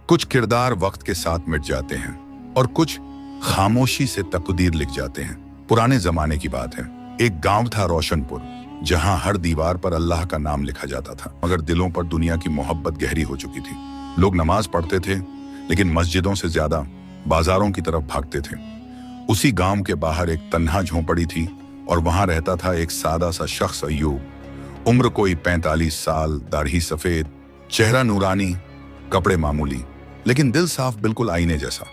कुछ किरदार वक्त के साथ मिट जाते हैं और कुछ खामोशी से तकदीर लिख जाते हैं। पुराने जमाने की बात है। एक गांव था रोशनपुर, जहां हर दीवार पर अल्लाह का नाम लिखा जाता था, मगर दिलों पर दुनिया की मोहब्बत गहरी हो चुकी थी। लोग नमाज पढ़ते थे, लेकिन मस्जिदों से ज्यादा बाजारों की तरफ भागते थे। उसी गांव के बाहर एक तन्हा झोंपड़ी थी और वहां रहता था एक सादा सा शख्स, अय्यूब। उम्र कोई 45 साल, दाढ़ी सफेद, चेहरा नूरानी, कपड़े मामूली, लेकिन दिल साफ, बिल्कुल आईने जैसा।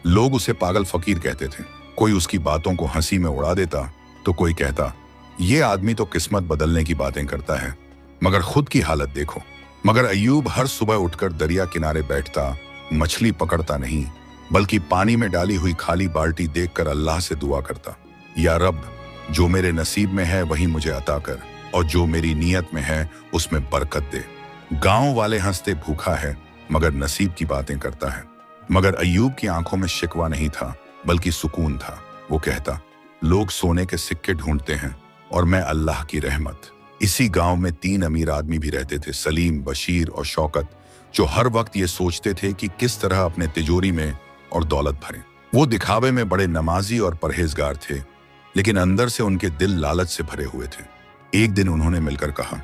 लोग उसे पागल फकीर कहते थे। कोई उसकी बातों को हंसी में उड़ा देता तो कोई कहता, ये आदमी तो किस्मत बदलने की बातें करता है, मगर खुद की हालत देखो। मगर अय्यूब हर सुबह उठकर दरिया किनारे बैठता, मछली पकड़ता नहीं, बल्कि पानी में डाली हुई खाली बाल्टी देखकर अल्लाह से दुआ करता, या रब, जो मेरे नसीब में है वही मुझे अता कर, और जो मेरी नीयत में है उसमें बरकत दे। गांव वाले हंसते, भूखा है मगर नसीब की बातें करता है। मगर अय्यूब की आंखों में शिकवा नहीं था, बल्कि सुकून था। वो कहता, लोग सोने के सिक्के ढूंढते हैं और मैं अल्लाह की रहमत। इसी गांव में 3 अमीर आदमी भी रहते थे, सलीम, बशीर और शौकत, जो हर वक्त ये सोचते थे कि किस तरह अपने तिजोरी में और दौलत भरें। वो दिखावे में बड़े नमाजी और परहेजगार थे, लेकिन अंदर से उनके दिल लालच से भरे हुए थे। एक दिन उन्होंने मिलकर कहा,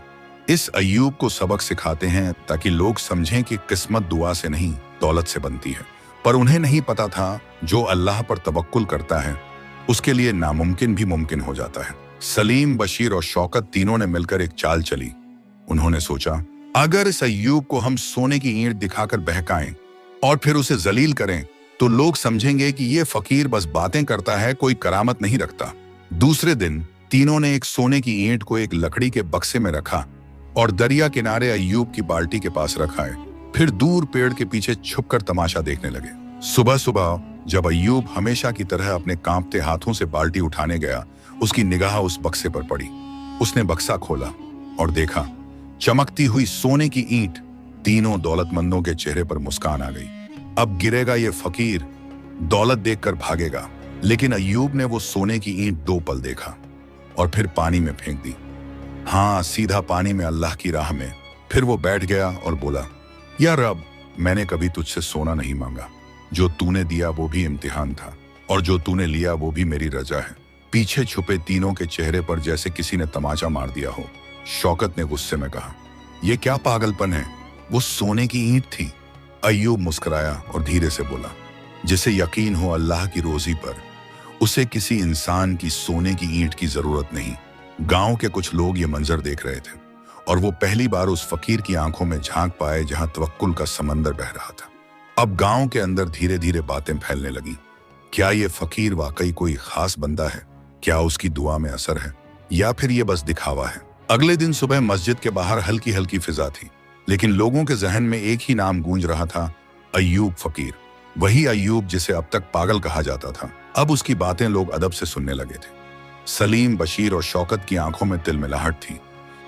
इस अय्यूब को सबक सिखाते हैं ताकि लोग समझें कि किस्मत दुआ से नहीं, दौलत से बनती है। पर उन्हें नहीं पता था, जो अल्लाह पर तवक्कुल करता है उसके लिए नामुमकिन भी मुमकिन हो जाता है। सलीम, बशीर और शौकत तीनों ने मिलकर एक चाल चली। उन्होंने सोचा, अगर इस अय्यूब को हम सोने की ईंट दिखाकर बहकाएं और फिर उसे जलील करें तो लोग समझेंगे कि ये फकीर बस बातें करता है, कोई करामत नहीं रखता। दूसरे दिन तीनों ने एक सोने की ईंट को एक लकड़ी के बक्से में रखा और दरिया किनारे अय्यूब की बाल्टी के पास रखाए। फिर दूर पेड़ के पीछे छुपकर तमाशा देखने लगे। सुबह सुबह जब अय्यूब हमेशा की तरह अपने कांपते हाथों से बाल्टी उठाने गया, उसकी निगाह उस बक्से पर पड़ी। उसने बक्सा खोला और देखा, चमकती हुई सोने की ईंट। तीनों दौलतमंदों के चेहरे पर मुस्कान आ गई। अब गिरेगा ये फकीर, दौलत देखकर भागेगा। लेकिन अय्यूब ने वो सोने की ईंट 2 पल देखा और फिर पानी में फेंक दी। हाँ, सीधा पानी में, अल्लाह की राह में। फिर वो बैठ गया और बोला, या रब, मैंने कभी तुझसे सोना नहीं मांगा। जो तूने दिया वो भी इम्तिहान था, और जो तूने लिया वो भी मेरी रजा है। पीछे छुपे तीनों के चेहरे पर जैसे किसी ने तमाचा मार दिया हो। शौकत ने गुस्से में कहा, ये क्या पागलपन है, वो सोने की ईंट थी। अय्यूब मुस्कुराया और धीरे से बोला, जिसे यकीन हो अल्लाह की रोजी पर, उसे किसी इंसान की सोने की ईंट की जरूरत नहीं। गांव के कुछ लोग ये मंजर देख रहे थे और वो पहली बार उस फकीर की आंखों में झांक पाए जहां तवक्कुल का समंदर बह रहा था। अब गांव के अंदर धीरे धीरे बातें फैलने लगी। क्या ये फकीर वाकई कोई खास बंदा है? क्या उसकी दुआ में असर है, या फिर ये बस दिखावा है? अगले दिन सुबह मस्जिद के बाहर हल्की हल्की फिजा थी, लेकिन लोगों के जहन में एक ही नाम गूंज रहा था, अय्यूब फकीर। वही अय्यूब जिसे अब तक पागल कहा जाता था। अब उसकी बातें लोग अदब से सुनने लगे थे। सलीम, बशीर और शौकत की आंखों में तिलमिलाहट थी,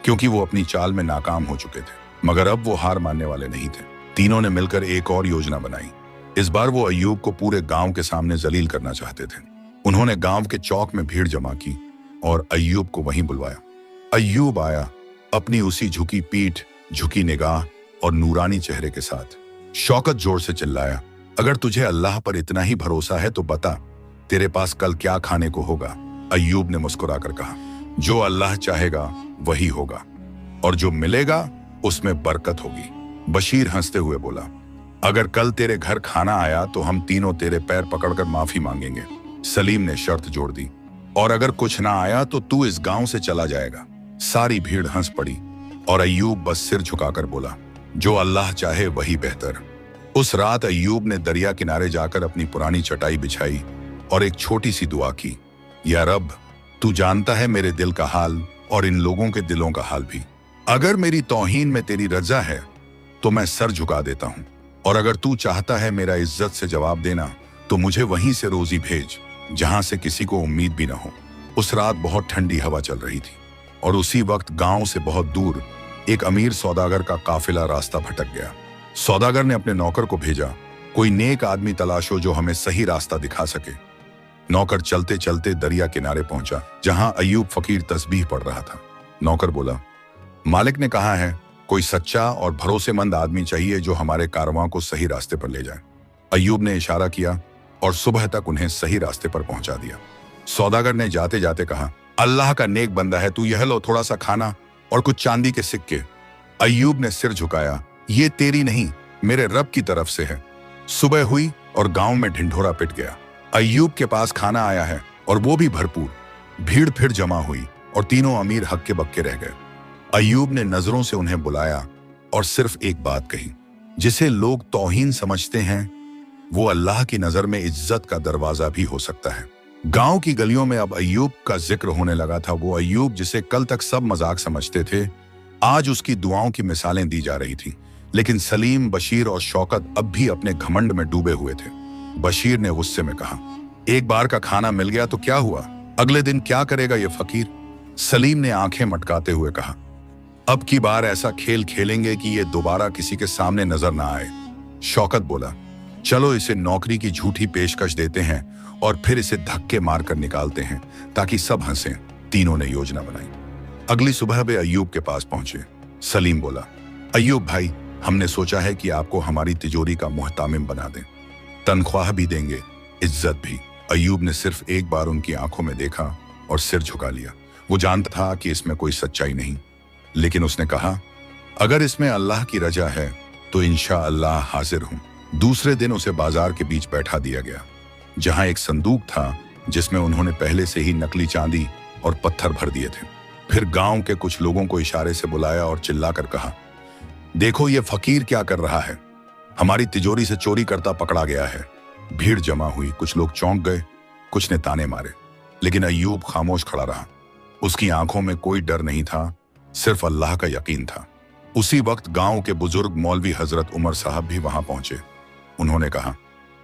क्योंकि वो अपनी चाल में नाकाम हो चुके थे, मगर अब वो हार मानने वाले नहीं थे। तीनों ने मिलकर एक और योजना बनाई। इस बार वो अय्यूब को पूरे गांव के सामने जलील करना चाहते थे। उन्होंने गांव के चौक में भीड़ जमा की और अय्यूब को वहीं बुलवाया। अय्यूब आया, अपनी उसी झुकी पीठ, झुकी निगाह और नूरानी चेहरे के साथ। शौकत जोर से चिल्लाया, अगर तुझे अल्लाह पर इतना ही भरोसा है तो बता, तेरे पास कल क्या खाने को होगा? अय्यूब ने मुस्कुराकर कहा, जो अल्लाह चाहेगा वही होगा, और जो मिलेगा उसमें बरकत होगी। बशीर हंसते हुए बोला, अगर कल तेरे घर खाना आया तो हम तीनों तेरे पैर पकड़कर माफी मांगेंगे। सलीम ने शर्त जोड़ दी, और अगर कुछ ना आया तो तू इस गांव से चला जाएगा। सारी भीड़ हंस पड़ी और अय्यूब बस सिर झुकाकर बोला, जो अल्लाह चाहे वही बेहतर। उस रात अय्यूब ने दरिया किनारे जाकर अपनी पुरानी चटाई बिछाई और एक छोटी सी दुआ की, या रब, तू जानता है मेरे दिल का हाल और इन लोगों के दिलों का हाल भी। अगर मेरी तौहीन में तेरी रजा है तो मैं सर झुका देता हूं, और अगर तू चाहता है मेरा इज्जत से जवाब देना तो मुझे वहीं से रोजी भेज जहां से किसी को उम्मीद भी ना हो। उस रात बहुत ठंडी हवा चल रही थी और उसी वक्त गांव से बहुत दूर एक अमीर सौदागर का काफिला रास्ता भटक गया। सौदागर ने अपने नौकर को भेजा, कोई नेक आदमी तलाशो जो हमें सही रास्ता दिखा सके। नौकर चलते चलते दरिया किनारे पहुंचा, जहां अय्यूब फकीर तस्बीह पढ़ रहा था। नौकर बोला, मालिक ने कहा है कोई सच्चा और भरोसेमंद आदमी चाहिए जो हमारे कारवां को सही रास्ते पर ले जाए। अय्यूब ने इशारा किया और सुबह तक उन्हें सही रास्ते पर पहुंचा दिया। सौदागर ने जाते जाते कहा, अल्लाह का नेक बंदा है तू, यह लो थोड़ा सा खाना और कुछ चांदी के सिक्के। अय्यूब ने सिर झुकाया, ये तेरी नहीं, मेरे रब की तरफ से है। सुबह हुई और गांव में ढिंढोरा पिट गया। अय्यूब के पास खाना आया है और वो भी भरपूर। भीड़ फिर जमा हुई और तीनों अमीर हक्के बक्के रह गए। अय्यूब ने नजरों से उन्हें बुलाया और सिर्फ एक बात कही, जिसे लोग तौहीन समझते हैं वो अल्लाह की नजर में इज्जत का दरवाजा भी हो सकता है। गांव की गलियों में अब अय्यूब का जिक्र होने लगा था। वो अय्यूब जिसे कल तक सब मजाक समझते थे, आज उसकी दुआओं की मिसालें दी जा रही थी। लेकिन सलीम, बशीर और शौकत अब भी अपने घमंड में डूबे हुए थे। बशीर ने गुस्से में कहा, एक बार का खाना मिल गया तो क्या हुआ, अगले दिन क्या करेगा ये फकीर। सलीम ने आंखें मटकाते हुए कहा, अब की बार ऐसा खेल खेलेंगे कि ये दोबारा किसी के सामने नजर ना आए। शौकत बोला, चलो इसे नौकरी की झूठी पेशकश देते हैं और फिर इसे धक्के मारकर निकालते हैं ताकि सब हंसें। तीनों ने योजना बनाई। अगली सुबह वे अय्यूब के पास पहुंचे। सलीम बोला, अय्यूब भाई, हमने सोचा है कि आपको हमारी तिजोरी का मुहतामिम बना दें, तनख्वाह भी देंगे, इज्जत भी। अय्यूब ने सिर्फ एक बार उनकी आंखों में देखा और सिर झुका लिया। वो जानता था कि इसमें कोई सच्चाई नहीं, लेकिन उसने कहा, अगर इसमें अल्लाह की रजा है तो इंशाअल्लाह हाजिर हूं। दूसरे दिन उसे बाजार के बीच बैठा दिया गया, जहां एक संदूक था जिसमें उन्होंने पहले से ही नकली चांदी और पत्थर भर दिए थे। फिर गांव के कुछ लोगों को इशारे से बुलाया और चिल्लाकर कहा, देखो ये फकीर क्या कर रहा है, हमारी तिजोरी से चोरी करता पकड़ा गया है। भीड़ जमा हुई, कुछ लोग चौंक गए, कुछ ने ताने मारे, लेकिन अय्यूब खामोश खड़ा रहा। उसकी आंखों में कोई डर नहीं था, सिर्फ अल्लाह का यकीन था। उसी वक्त गांव के बुजुर्ग मौलवी हजरत उमर साहब भी वहां पहुंचे। उन्होंने कहा,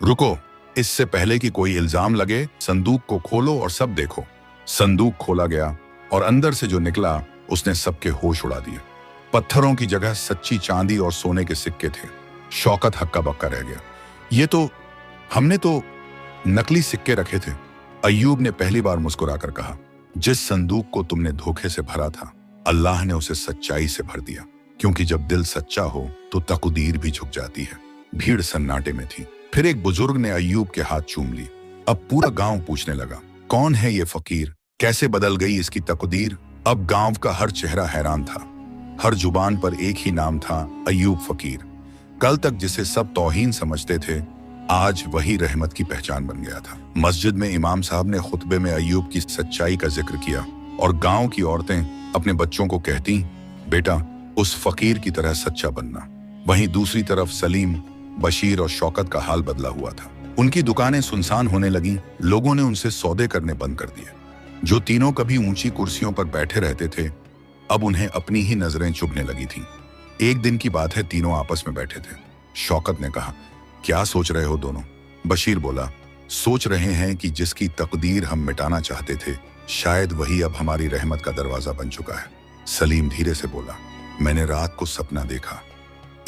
रुको, इससे पहले कि कोई इल्जाम लगे, संदूक को खोलो और सब देखो। संदूक खोला गया और अंदर से जो निकला उसने सबके होश उड़ा दिए। पत्थरों की जगह सच्ची चांदी और सोने के सिक्के थे। शौकत हक्का बक्का रह गया, ये तो हमने तो नकली सिक्के रखे थे। अय्यूब ने पहली बार मुस्कुराकर कहा, जिस संदूक को तुमने धोखे से भरा था, अल्लाह ने उसे सच्चाई से भर दिया, क्योंकि जब दिल सच्चा हो तो तकदीर भी झुक जाती है। भीड़ सन्नाटे में थी। फिर एक बुजुर्ग ने अय्यूब के हाथ चूम ली। अब पूरा गांव पूछने लगा, कौन है ये फकीर, कैसे बदल गई इसकी तकदीर। अब गांव का हर चेहरा हैरान था, हर जुबान पर एक ही नाम था, अय्यूब फकीर। कल तक जिसे सब तौहीन समझते थे, आज वही रहमत की पहचान बन गया था। मस्जिद में इमाम साहब ने खुतबे में अय्यूब की सच्चाई का जिक्र किया और गांव की औरतें अपने बच्चों को कहती, बेटा उस फकीर की तरह सच्चा बनना। वहीं दूसरी तरफ सलीम, बशीर और शौकत का हाल बदला हुआ था। उनकी दुकानें सुनसान होने लगी, लोगों ने उनसे सौदे करने बंद कर दिए। जो तीनों कभी ऊंची कुर्सियों पर बैठे रहते थे, अब उन्हें अपनी ही नजरें चुभने लगी थीं। एक दिन की बात है, तीनों आपस में बैठे थे। शौकत ने कहा, क्या सोच रहे हो दोनों? बशीर बोला, सोच रहे हैं कि जिसकी तकदीर हम मिटाना चाहते थे, शायद वही अब हमारी रहमत का दरवाजा बन चुका है। सलीम धीरे से बोला, मैंने रात को सपना देखा,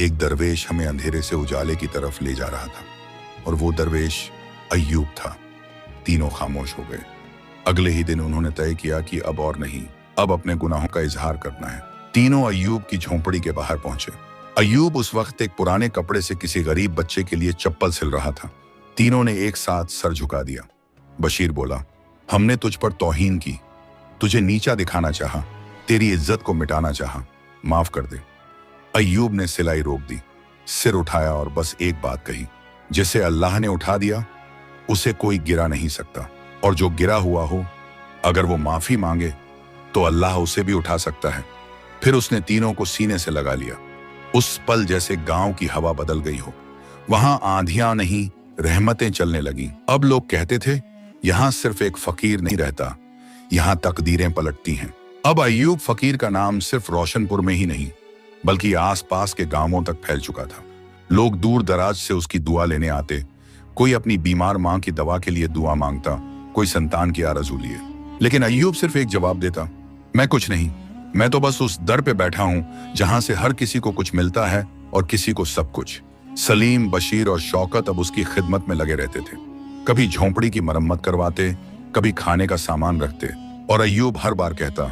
एक दरवेश हमें अंधेरे से उजाले की तरफ ले जा रहा था और वो दरवेश अय्यूब था। तीनों खामोश हो गए। अगले ही दिन उन्होंने तय किया कि अब और नहीं, अब अपने गुनाहों का इजहार करना है। तीनों अय्यूब की झोंपड़ी के बाहर पहुंचे। अय्यूब उस वक्त एक पुराने कपड़े से किसी गरीब बच्चे के लिए चप्पल सिल रहा था। तीनों ने एक साथ सर झुका दिया। बशीर बोला, हमने तुझ पर तौहीन की, तुझे नीचा दिखाना चाहा, तेरी इज्जत को मिटाना चाहा, माफ कर दे। अय्यूब ने सिलाई रोक दी, सिर उठाया और बस एक बात कही, जिसे अल्लाह ने उठा दिया उसे कोई गिरा नहीं सकता, और जो गिरा हुआ हो अगर वो माफी मांगे तो अल्लाह उसे भी उठा सकता है। फिर उसने तीनों को सीने से लगा लिया। उस पल जैसे गांव की हवा बदल गई हो। वहां आंधियां नहीं, रहमतें चलने लगीं। अब लोग कहते थे, यहां सिर्फ एक फकीर नहीं रहता, यहां तकदीरें पलटती हैं। अब अय्यूब फकीर का नाम सिर्फ रोशनपुर में ही नहीं, बल्कि आसपास के गांवों तक फैल चुका था। लोग दूर दराज से उसकी दुआ लेने आते। कोई अपनी बीमार मां की दवा के लिए दुआ मांगता, कोई संतान की आरज़ू लिए। लेकिन अय्यूब सिर्फ एक जवाब देता, मैं कुछ नहीं, मैं तो बस उस दर पे बैठा हूं जहां से हर किसी को कुछ मिलता है और किसी को सब कुछ। सलीम, बशीर और शौकत अब उसकी खिदमत में लगे रहते थे। कभी झोंपड़ी की मरम्मत करवाते, कभी खाने का सामान रखते, और अय्यूब हर बार कहता,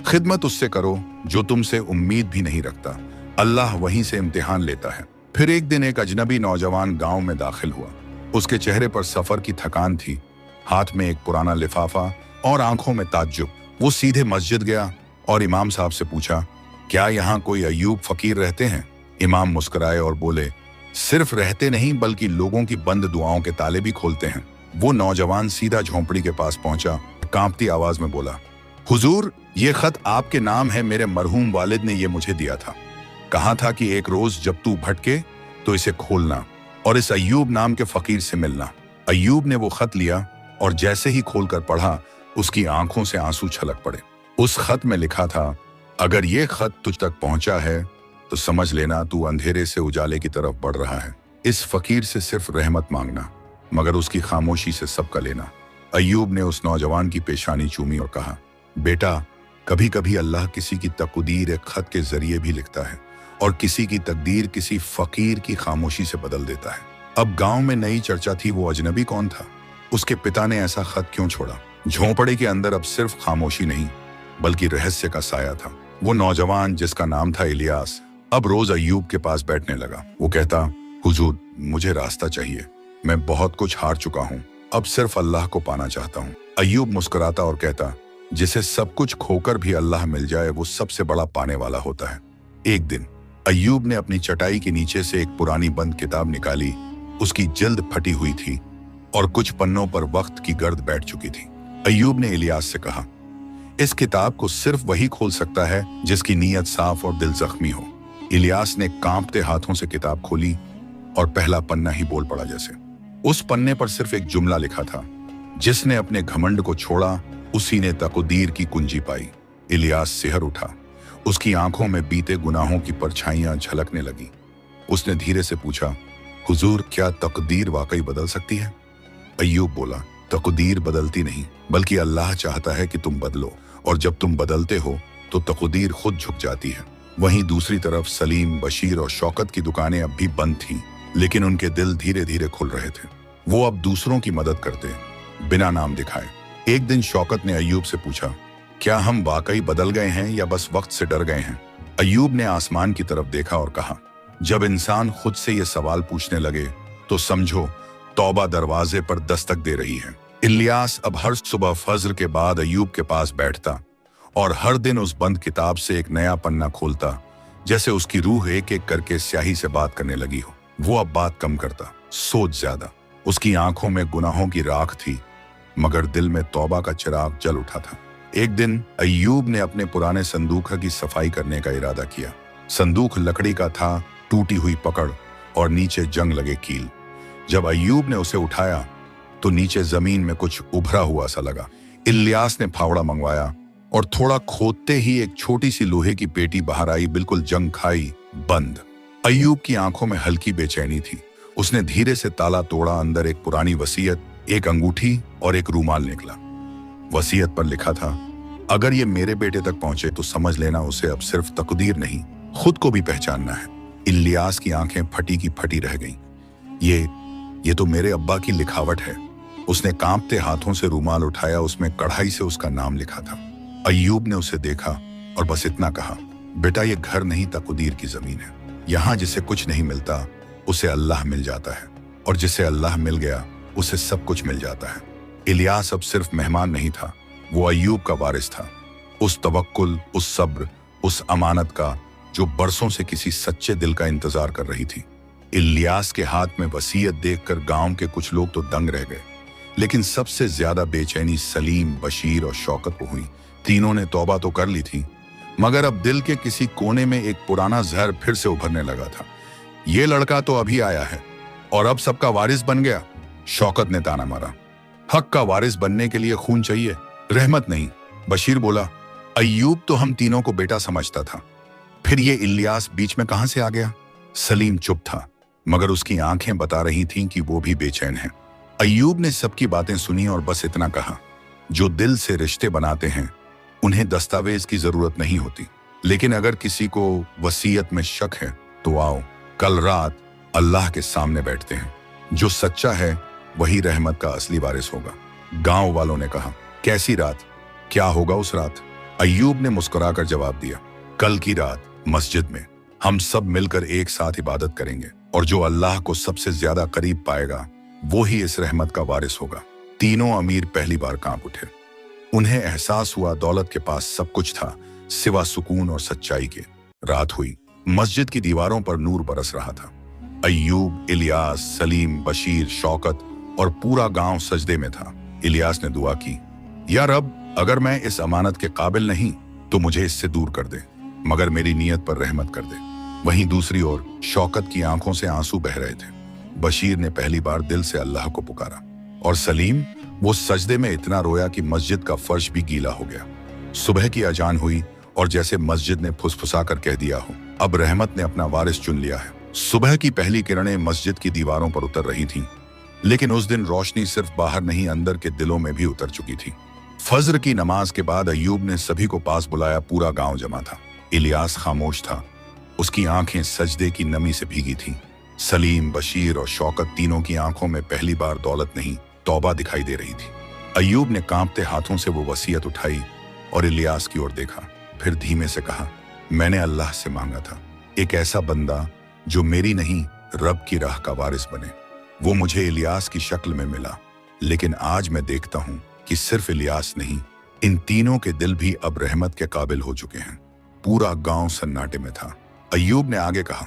खिदमत उससे करो जो तुमसे उम्मीद भी नहीं रखता, अल्लाह वहीं से इम्तिहान लेता है। फिर एक दिन एक अजनबी नौजवान गांव में दाखिल हुआ। उसके चेहरे पर सफर की थकान थी, हाथ में एक पुराना लिफाफा और आंखों में ताज्जुब। वो सीधे मस्जिद गया और इमाम साहब से पूछा, क्या यहाँ कोई अय्यूब फकीर रहते हैं? इमाम मुस्कुराए और बोले, सिर्फ रहते नहीं बल्कि लोगों की बंद दुआओं के ताले भी खोलते हैं। वो नौजवान सीधा झोंपड़ी के पास पहुंचा, कांपती आवाज में बोला, हुजूर, ये खत आपके नाम है। मेरे मरहूम वालिद ने ये मुझे दिया था। कहा था कि एक रोज जब तू भटके तो इसे खोलना और इस अय्यूब नाम के फकीर से मिलना। अय्यूब ने वो खत लिया और जैसे ही खोलकर पढ़ा, उसकी आंखों से आंसू छलक पड़े। उस खत में लिखा था, अगर ये खत तुझ तक पहुंचा है तो समझ लेना तू अंधेरे से उजाले की तरफ बढ़ रहा है। इस फकीर से सिर्फ रहमत मांगना, मगर उसकी खामोशी से सबका लेना। अय्यूब ने उस नौजवान की पेशानी चूमी और कहा, बेटा, कभी कभी अल्लाह किसी की तकदीर एक खत के जरिए भी लिखता है और किसी की तकदीर किसी फकीर की खामोशी से बदल देता है। अब गांव में नई चर्चा थी, वो अजनबी कौन था? उसके पिता ने ऐसा खत क्यों छोड़ा? झोंपड़े के अंदर अब सिर्फ खामोशी नहीं बल्कि रहस्य का साया था। वो नौजवान जिसका नाम था इलियास अब रोज अय्यूब के पास बैठने लगा। वो कहता, हुजूर, मुझे रास्ता चाहिए। मैं बहुत कुछ हार चुका हूँ, अब सिर्फ अल्लाह को पाना चाहता हूँ। अय्यूब मुस्कुराता और कहता, जिसे सब कुछ खोकर भी अल्लाह मिल जाए वो सबसे बड़ा पाने वाला होता है। एक दिन अय्यूब ने अपनी चटाई के नीचे से एक पुरानी बंद किताब निकाली। उसकी जिल्द फटी हुई थी और कुछ पन्नों पर वक्त की गर्द बैठ चुकी थी। अय्यूब ने इलियास से कहा, इस किताब को सिर्फ वही खोल सकता है जिसकी नीयत साफ और दिल जख्मी हो। इलियास ने कांपते हाथों से किताब खोली और पहला पन्ना ही बोल पड़ा जैसे। उस पन्ने पर सिर्फ एक जुमला लिखा था, जिसने अपने घमंड को छोड़ा उसी ने तकदीर की कुंजी पाई। इलियास सिहर उठा, उसकी आंखों में बीते गुनाहों की परछाइयां झलकने लगी। उसने धीरे से पूछा, हुजूर, क्या तकदीर वाकई बदल सकती है? अय्यूब बोला, तकदीर बदलती नहीं बल्कि अल्लाह चाहता है कि तुम बदलो, और जब तुम बदलते हो तो तकदीर खुद झुक जाती है। वहीं दूसरी तरफ सलीम, बशीर और शौकत की दुकानें अब भी बंद थीं, लेकिन उनके दिल धीरे धीरे खुल रहे थे। वो अब दूसरों की मदद करते, बिना नाम दिखाए। एक दिन शौकत ने अय्यूब से पूछा, क्या हम वाकई बदल गए हैं या बस वक्त से डर गए हैं? अय्यूब ने आसमान की तरफ देखा और कहा, जब इंसान खुद से ये सवाल पूछने लगे तो समझो तौबा दरवाजे पर दस्तक दे रही है। इलियास अब हर सुबह फज्र के बाद अय्यूब के पास बैठता और हर दिन उस बंद किताब से एक नया पन्ना खोलता, जैसे उसकी रूह एक एक करके स्याही से बात करने लगी हो। वो अब बात कम करता, सोच ज्यादा। उसकी आंखों में गुनाहों की राख थी, मगर दिल में तौबा का चिराग जल उठा था। एक दिन अय्यूब ने अपने पुराने संदूक की सफाई करने का इरादा किया। संदूक लकड़ी का था, टूटी हुई पकड़ और नीचे जंग लगे कील। जब अय्यूब ने उसे उठाया तो नीचे जमीन में कुछ उभरा हुआ सा लगा। इलियास ने फावड़ा मंगवाया और थोड़ा खोदते ही एक छोटी सी लोहे की पेटी बाहर आई, बिल्कुल जंग खाई, बंद। अय्यूब की आंखों में हल्की बेचैनी थी। उसने धीरे से ताला तोड़ा। अंदर एक पुरानी वसीयत, एक अंगूठी और एक रूमाल निकला। वसीयत पर लिखा था, अगर ये मेरे बेटे तक पहुंचे तो समझ लेना उसे अब सिर्फ तकदीर नहीं, खुद को भी पहचानना है। इलियास की आंखें फटी की फटी रह गईं। ये तो मेरे अब्बा की लिखावट है। उसने कांपते हाथों से रूमाल उठाया, उसमें कढ़ाई से उसका नाम लिखा था। अय्यूब ने उसे देखा और बस इतना कहा, बेटा, ये घर नहीं तकदीर की जमीन है। यहाँ जिसे कुछ नहीं मिलता उसे अल्लाह मिल जाता है, और जिसे अल्लाह मिल गया उसे सब कुछ मिल जाता है। इलियास अब सिर्फ मेहमान नहीं था, वो अय्यूब का वारिस था। उस तवक्कुल, उस सब्र, उस अमानत का जो बरसों से किसी सच्चे दिल का इंतजार कर रही थी। इलियास के हाथ में वसीयत देखकर गांव के कुछ लोग तो दंग रह गए, लेकिन सबसे ज्यादा बेचैनी सलीम, बशीर और शौकत को हुई। तीनों ने तौबा तो कर ली थी, मगर अब दिल के किसी कोने में एक पुराना जहर फिर से उभरने लगा था। ये लड़का तो अभी आया है और अब सबका वारिस बन गया। शौकत ने ताना मारा, हक का वारिस बनने के लिए खून चाहिए, रहमत नहीं। बशीर बोला, अय्यूब तो हम तीनों को बेटा समझता था, फिर ये इलियास बीच में कहां से आ गया? सलीम चुप था, मगर उसकी आंखें बता रही थीं कि वो भी बेचैन है। अय्यूब ने सबकी बातें सुनी और बस इतना कहा, जो दिल से रिश्ते बनाते हैं उन्हें दस्तावेज की जरूरत नहीं होती, लेकिन अगर किसी को वसीयत में शक है तो आओ, कल रात अल्लाह के सामने बैठते हैं। जो सच्चा है वही रहमत का असली वारिस होगा। गांव वालों ने कहा, कैसी रात? क्या होगा उस रात? अय्यूब ने मुस्कुराकर जवाब दिया, कल की रात मस्जिद में हम सब मिलकर एक साथ इबादत करेंगे और जो अल्लाह को सबसे ज्यादा करीब पाएगा वो ही इस रहमत का वारिस होगा। तीनों अमीर पहली बार कांप उठे। उन्हें एहसास हुआ दौलत के पास सब कुछ था सिवा सुकून और सच्चाई के। रात हुई, मस्जिद की दीवारों पर नूर बरस रहा था। अय्यूब, इलियास, सलीम, बशीर, शौकत और पूरा गांव सजदे में था। इलियास ने दुआ की, या रब, अगर मैं इस अमानत के काबिल नहीं तो मुझे इससे दूर कर दे, मगर मेरी नीयत पर रहमत कर दे। वहीं दूसरी ओर शौकत की आंखों से आंसू बह रहे थे। बशीर ने पहली बार दिल से अल्लाह को पुकारा और सलीम, वो सजदे में इतना रोया कि मस्जिद का फर्श भी गीला हो गया। सुबह की अजान हुई और जैसे मस्जिद ने फुसफुसा कर कह दिया हो, अब रहमत ने अपना वारिस चुन लिया है। सुबह की पहली किरणें मस्जिद की दीवारों पर उतर रही थीं, लेकिन उस दिन रोशनी सिर्फ बाहर नहीं अंदर के दिलों में भी उतर चुकी थी। फज्र की नमाज के बाद अय्यूब ने सभी को पास बुलाया। पूरा गांव जमा था। इलियास खामोश था, उसकी आंखें सजदे की नमी से भीगी थीं। सलीम, बशीर और शौकत तीनों की आंखों में पहली बार दौलत नहीं तौबा दिखाई दे रही थी। अय्यूब ने कांपते हाथों से वो वसीयत उठाई और इलियास की ओर देखा, फिर धीमे से कहा, मैंने अल्लाह से मांगा था एक ऐसा बंदा जो मेरी नहीं रब की राह का वारिस बने। वो मुझे इलियास की शक्ल में मिला, लेकिन आज मैं देखता हूं कि सिर्फ इलियास नहीं, इन तीनों के दिल भी अब रहमत के काबिल हो चुके हैं। पूरा गांव सन्नाटे में था। अय्यूब ने आगे कहा,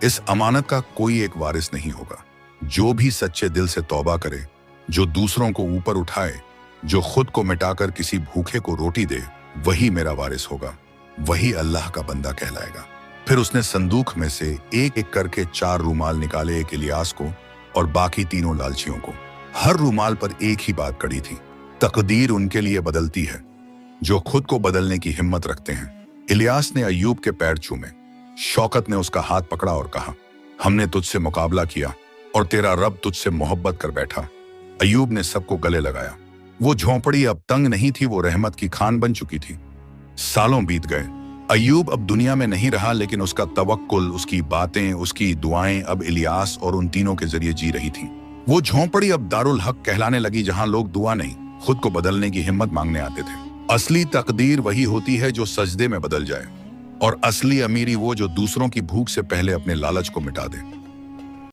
इस अमानत का कोई एक वारिस नहीं होगा। जो भी सच्चे दिल से तौबा करे, जो दूसरों को ऊपर उठाए, जो खुद को मिटाकर किसी भूखे को रोटी दे, वही मेरा वारिस होगा, वही अल्लाह का बंदा कहलाएगा। फिर उसने संदूक में से एक एक करके 4 रूमाल निकाले, एक इलियास को और बाकी तीनों लालचियों को। हर रूमाल पर एक ही बात कड़ी थी, तकदीर उनके लिए बदलती है जो खुद को बदलने की हिम्मत रखते हैं। इलियास ने अय्यूब के पैर चूमे। शौकत ने उसका हाथ पकड़ा और कहा, हमने तुझसे मुकाबला किया और तेरा रब तुझसे मोहब्बत कर बैठा। अय्यूब ने सबको गले लगाया। वो झोंपड़ी अब तंग नहीं थी, वो रहमत की खान बन चुकी थी। सालों बीत गए। अय्यूब अब दुनिया में नहीं रहा, लेकिन उसका तवक्कुल, उसकी बातें, उसकी दुआएं अब इलियास और उन तीनों के जरिए जी रही थीं। वो झोंपड़ी अब दारुल हक कहलाने लगी, जहां लोग दुआ नहीं, खुद को बदलने की हिम्मत मांगने आते थे। असली तकदीर वही होती है जो सजदे में बदल जाए, और असली अमीरी वो जो दूसरों की भूख से पहले अपने लालच को मिटा दे।